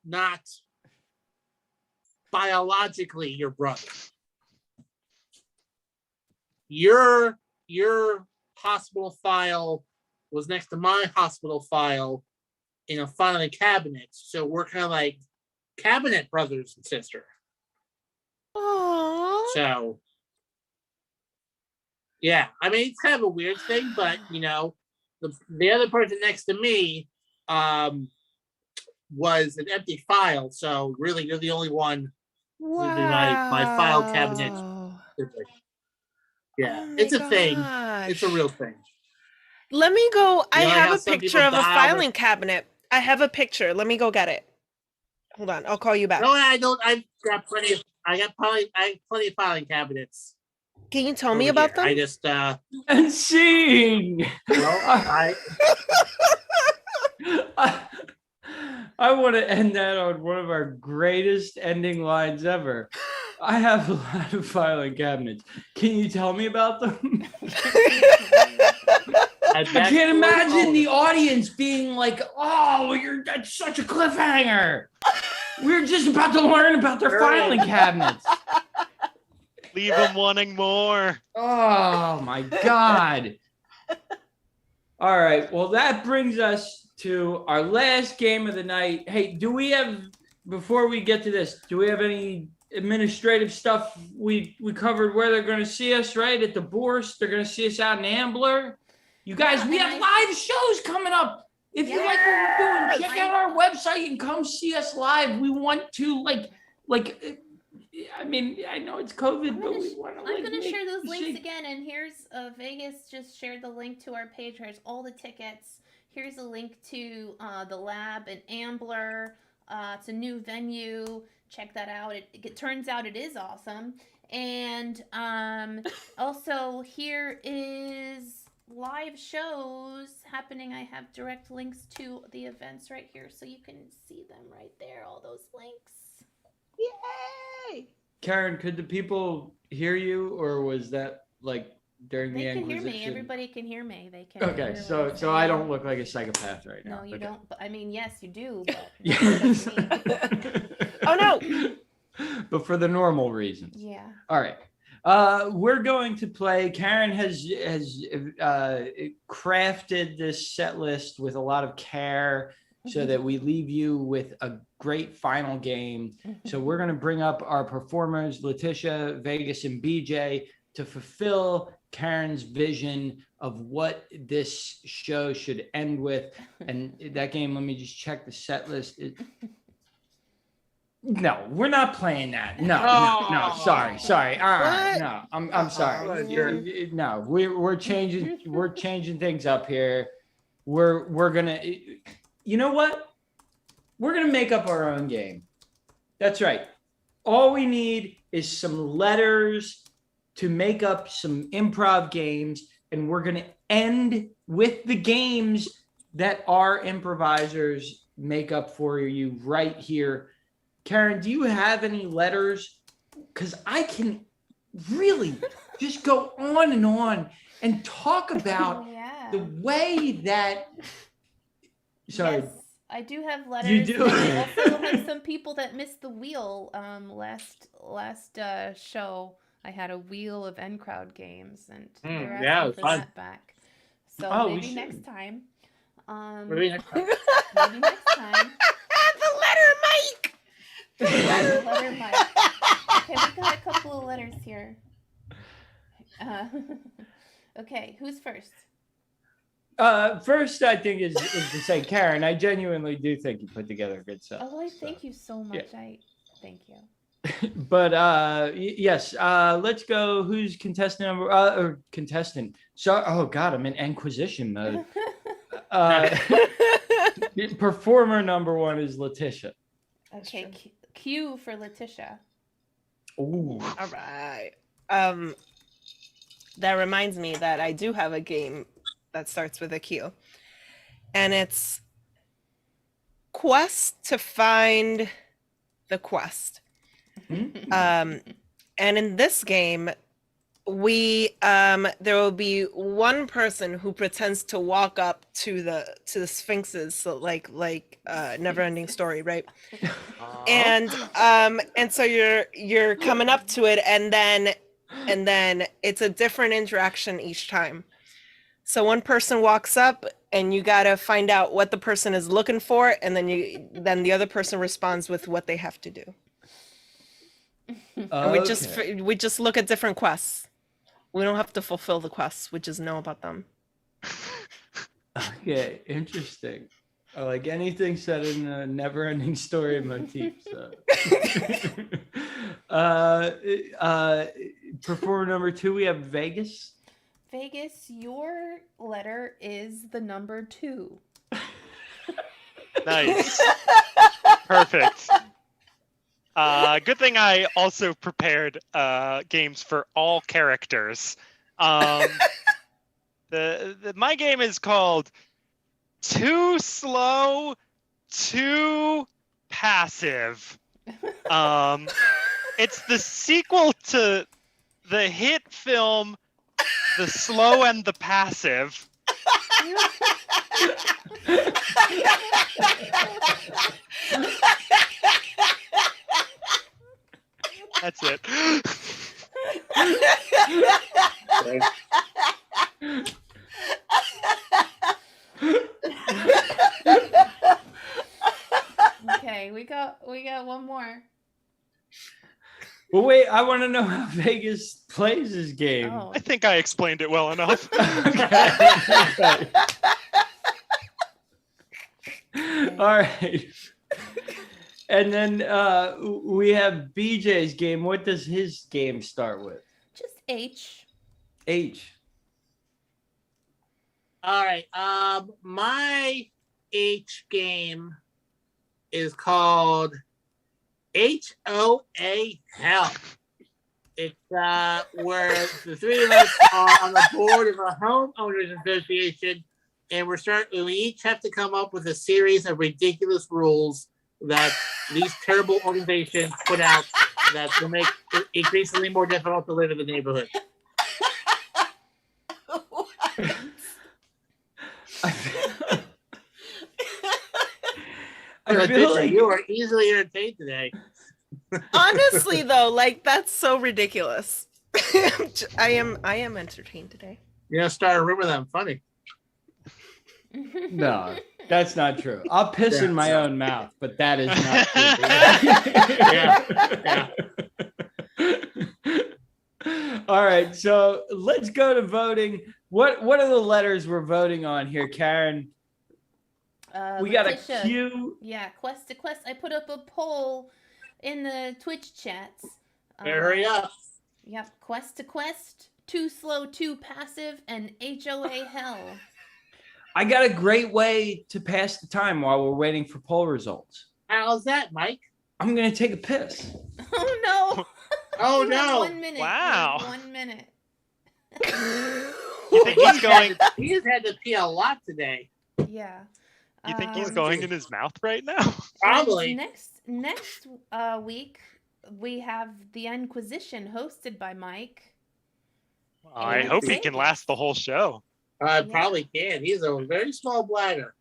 not biologically your brother. Your hospital file was next to my hospital file in a filing cabinet, so we're kind of like cabinet brothers and sister. Aww. So, yeah, I mean it's kind of a weird thing, but you know, the other person next to me was an empty file, so really you're the only one who's in my file cabinet. Yeah, Oh it's a my thing. gosh. It's a real thing. Let me go. I You know, like have how a some picture people of a dial filing cabinet. I have a picture. Let me go get it. Hold on. I'll call you back. No, I don't. I've got plenty of. I have plenty of filing cabinets. Can you tell me over about here. them? I just And scene. I I want to end that on one of our greatest ending lines ever. I have a lot of filing cabinets. Can you tell me about them? I can't imagine the audience being like, "Oh, that's such a cliffhanger." We're just about to learn about their filing cabinets. Leave them wanting more. Oh my God. All right. Well, that brings us to our last game of the night. Hey, before we get to this, do we have any administrative stuff? We covered where they're going to see us, right? At the Bourse. They're going to see us out in Ambler. You guys, we have live shows coming up. If you like what we're doing, check out our website and come see us live. We want to I mean, I know it's COVID, but we want to. I'm going to share those links again. And here's Vegas just shared the link to our page. Here's all the tickets. Here's a link to the lab in Ambler. It's a new venue. Check that out. It turns out it is awesome. And also here is live shows happening. I have direct links to the events right here, so you can see them right there. All those links. Yay! Karen, could the people hear you, or was that like during the Inquisition? They can hear me. Everybody can hear me. They can. Okay, so I don't look like a psychopath right now. No, you okay. don't. But I mean, yes, you do. But Yes. Oh no! But for the normal reasons. Yeah. All right. We're going to play. Karen has crafted this set list with a lot of care, so that we leave you with a great final game. So we're going to bring up our performers, Letitia, Vegas, and BJ, to fulfill Karen's vision of what this show should end with. And that game, let me just check the set list. No, we're not playing that. No, sorry. No, I'm sorry. No, we're changing things up here. We're gonna. You know what? We're going to make up our own game. That's right. All we need is some letters to make up some improv games, and we're going to end with the games that our improvisers make up for you right here. Karen, do you have any letters? Because I can really just go on and talk about the way that... Sorry. Yes, I do have letters. You do. I also have some people that missed the wheel. Last show, I had a wheel of end crowd games, and they're asking for that back. So maybe next time. Maybe next time. Maybe next time. The letter, Mike. Letter Mike. Okay, we got a couple of letters here. Okay, who's first? First, I think is to say, Karen, I genuinely do think you put together good stuff. Oh, I thank you so much. yeah. I thank you. But yes, let's go. Who's contestant number or contestant? So, oh God, I'm in Inquisition mode. Performer number one is Letitia. Okay, Q for Letitia. Ooh. All right. That reminds me that I do have a game that starts with a Q. And it's Quest to Find the Quest. And in this game, there will be one person who pretends to walk up to the sphinxes, so like Never Ending Story, right? And so you're coming up to it, and then it's a different interaction each time. So one person walks up and you got to find out what the person is looking for, and then the other person responds with what they have to do. And we just look at different quests. We don't have to fulfill the quests. We just know about them. Okay, interesting. I like anything set in a never-ending story motif. So. Performer number two, we have Vegas. Vegas, your letter is the number 2. Nice. Perfect. Good thing I also prepared games for all characters. My game is called Too Slow, Too Passive. It's the sequel to the hit film The Slow and the Passive. That's it. Okay, we got one more. Well, wait, I want to know how Vegas plays his game. Oh. I think I explained it well enough. Okay. All right. And then we have BJ's game. What does his game start with? Just H. H. All right. My H game is called HOA Hell. It's where the three of us are on the board of a homeowners association, and we each have to come up with a series of ridiculous rules that these terrible organizations put out that will make it increasingly more difficult to live in the neighborhood. I feel like you are easily entertained today. Honestly, though, like that's so ridiculous. I am entertained today. You're gonna start a rumor that I'm funny. no, that's not true. I'll piss in my own mouth, but that is not true. All right, so let's go to voting. What are the letters we're voting on here, Karen? We got a Q. Yeah, Quest to Quest. I put up a poll in the Twitch chats. Hurry up. Yep, Quest to Quest, Too Slow, Too Passive, and HOA Hell. I got a great way to pass the time while we're waiting for poll results. How's that, Mike? I'm going to take a piss. Oh, no. Oh, You have no. 1 minute. Wow. You have 1 minute. You think he's going? He has had to pee a lot today. Yeah. You think he's going in his mouth right now? Probably. Next week, we have the Inquisition hosted by Mike. I hope he can last the whole show. Probably can. He's a very small bladder.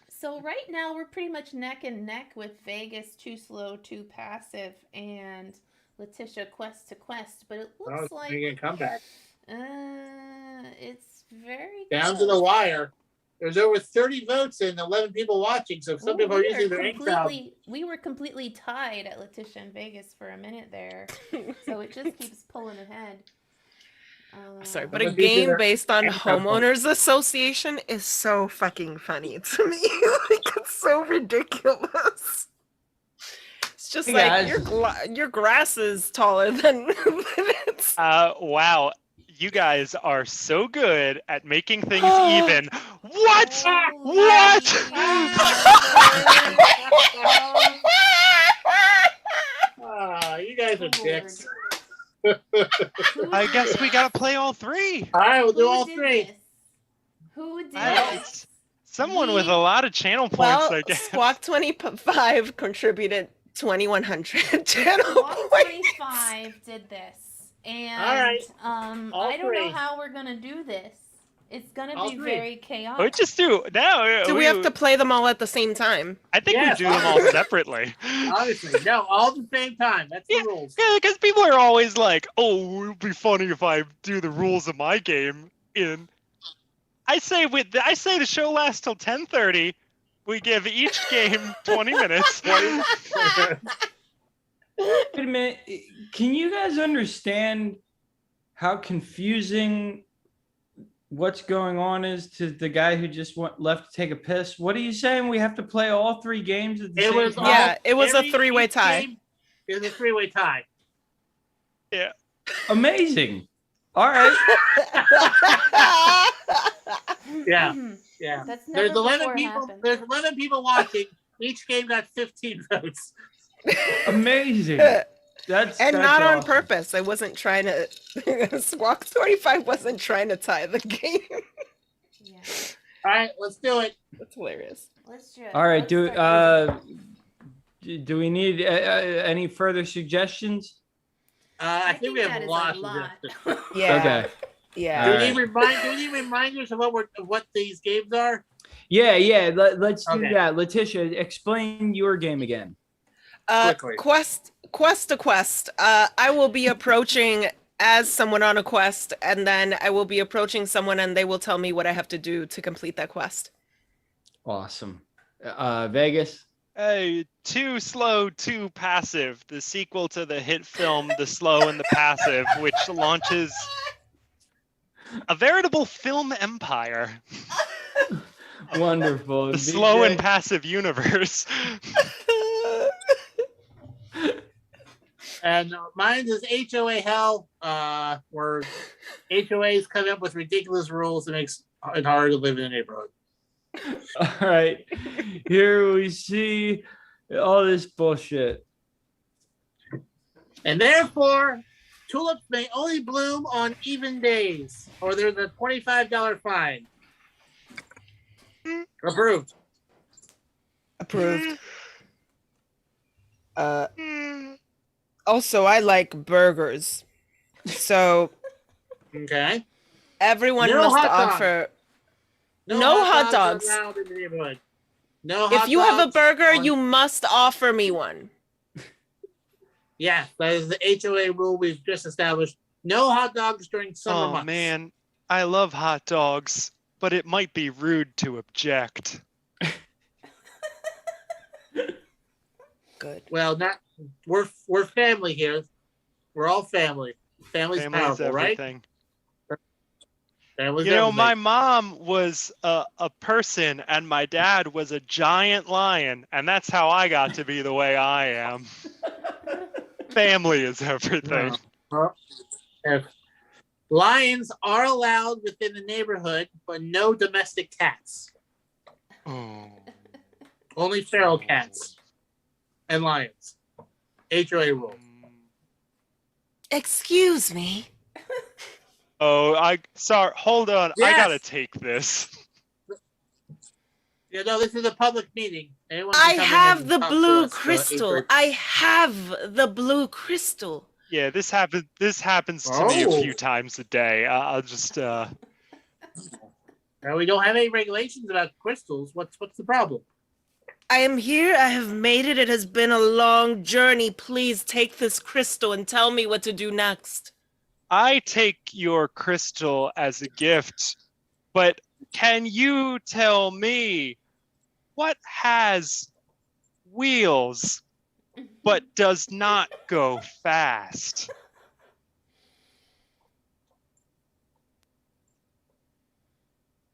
So right now we're pretty much neck and neck with Vegas, Too Slow, Too Passive, and Letitia, Quest to Quest. But it looks like making a comeback. it's very Down close. to the wire. There's over 30 votes and 11 people watching. So some people are using their Improv. We were completely tied at Letitia and Vegas for a minute there, so it just keeps pulling ahead. Sorry, but I'm a gonna be game there. based on Improv. homeowners association is so fucking funny to me. Like, it's so ridiculous. It's just Hey, like guys. your grass is taller than it's. Wow. You guys are so good at making things even. What? What? You guys are dicks. I guess we gotta play all three. All right, we'll do all did three. this? Who did Well, this? someone with a lot of channel points, Well, I guess. Squawk 25 contributed 2,100 channel Squawk points. 25 did this. And All right. All I don't know three. how we're gonna do this. It's gonna All be three. very We chaotic. just do now. Do we have to play them all at the same time? I think Yes, we do them all separately. Obviously, no, all at the same time. That's the rules. Yeah, because people are always like, "Oh, it'd be funny if I do the rules of my game." I say the show lasts till 10:30. We give each game 20 minutes. Wait a minute. Can you guys understand how confusing what's going on is to the guy who just left to take a piss? What are you saying? We have to play all three games at the It same was time? Yeah, it was a every- three-way each tie. game is a three-way tie. Yeah. Amazing. All right. Yeah, yeah. That's never There's 11 before people. happened. There's 11 people watching. Each game got 15 votes. Amazing. That's And not on awesome. purpose. I wasn't trying to. Squawk 25 wasn't trying to tie the game. Yeah. All right, let's do it. That's hilarious. Let's do it. All right. Let's start Do we need any further suggestions? I think we that have is a lot. Yeah. Okay. Yeah. Do All we right. need reminders of what these games are? Yeah. Let's do Okay. that. Letitia, explain your game again. Quickly. Quest to quest. I will be approaching as someone on a quest, and then I will be approaching someone, and they will tell me what I have to do to complete that quest. Awesome. Vegas. Hey, Too Slow, Too Passive, the sequel to the hit film The Slow and the Passive, which launches a veritable film empire. Wonderful. The slow and BJ? passive universe. And mine is HOA Hell, where HOAs come up with ridiculous rules that makes it hard to live in a neighborhood. All right. Here we see all this bullshit. And therefore, tulips may only bloom on even days, or there's a $25 fine. Approved. Approved. Also, I like burgers. So Okay. everyone No must hot dogs. offer. No hot dogs. are allowed in the neighborhood. No If hot you have a dogs burger, on- you must offer me one. Yeah, that is the HOA rule we've just established. No hot dogs during summer Oh months. man, I love hot dogs, but it might be rude to object. Good. Well, not we're family here. We're all family. Family's Family's powerful, right? everything. Family's You know, everything. my mom was a person and my dad was a giant lion, and that's how I got to be the way I am. Family is everything. If lions are allowed within the neighborhood, but no domestic cats. Oh. Only feral cats and lions. HOA rule. Excuse me. Oh, sorry. Hold on. I Yes. gotta take this. You know, this is a public meeting. Anyone can I come in have and the talk to blue us, crystal. April. I have the blue crystal. Yeah, this happens to me a Oh. few times a day. I'll just Now, we don't have any regulations about crystals. What's the problem? I am here. I have made it. It has been a long journey. Please take this crystal and tell me what to do next. I take your crystal as a gift, but Can you tell me what has wheels but does not go fast?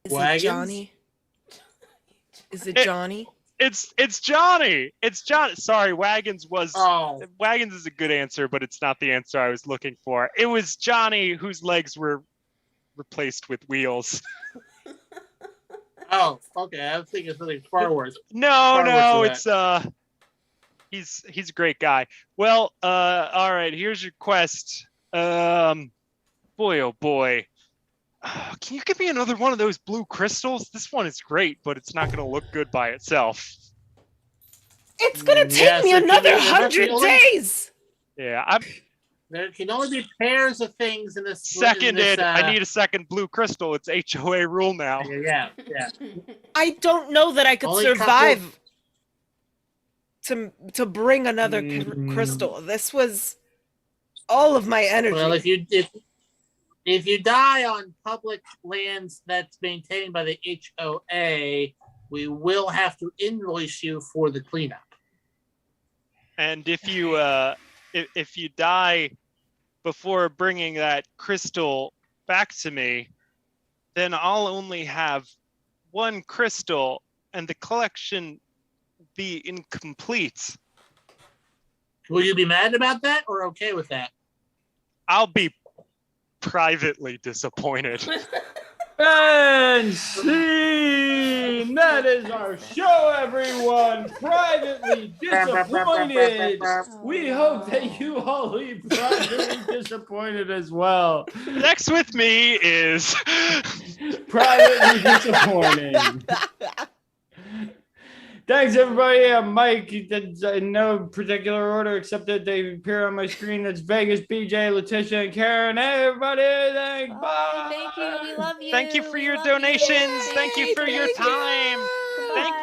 Is Wagons? it Johnny? Is it It- Johnny? It's Johnny. It's John. Sorry, Wagons was Oh, Wagons is a good answer, but it's not the answer I was looking for. It was Johnny whose legs were replaced with wheels. oh, okay. I was thinking something far worse. No, Far no, worse than it's he's a great guy. Well, all right, here's your quest. Boy, oh boy. Can you give me another one of those blue crystals? This one is great, but it's not going to look good by itself. It's gonna take Yes, me it can another be- there must be 100 only- days. Yeah, I'm There can only be pairs of things in this. seconded. I need a second blue crystal. It's HOA rule now. Yeah. I don't know that I could Only couple- survive to bring another crystal. This was all of my energy. Well, if you die on public lands that's maintained by the HOA, we will have to invoice you for the cleanup. And if you die before bringing that crystal back to me, then I'll only have one crystal, and the collection be incomplete. Will you be mad about that or okay with that? I'll be privately disappointed. And scene! That is our show, everyone. Privately disappointed. We hope that you all leave privately disappointed as well. Next with me is Privately disappointing. Thanks, everybody. Mike, that's in no particular order except that they appear on my screen. That's Vegas, BJ, Letitia, and Karen. Hey, everybody. Thanks. Bye. Bye. Thank you. We love you. thank you for We your love you. donations. Thank you for your Thank you. time. Thank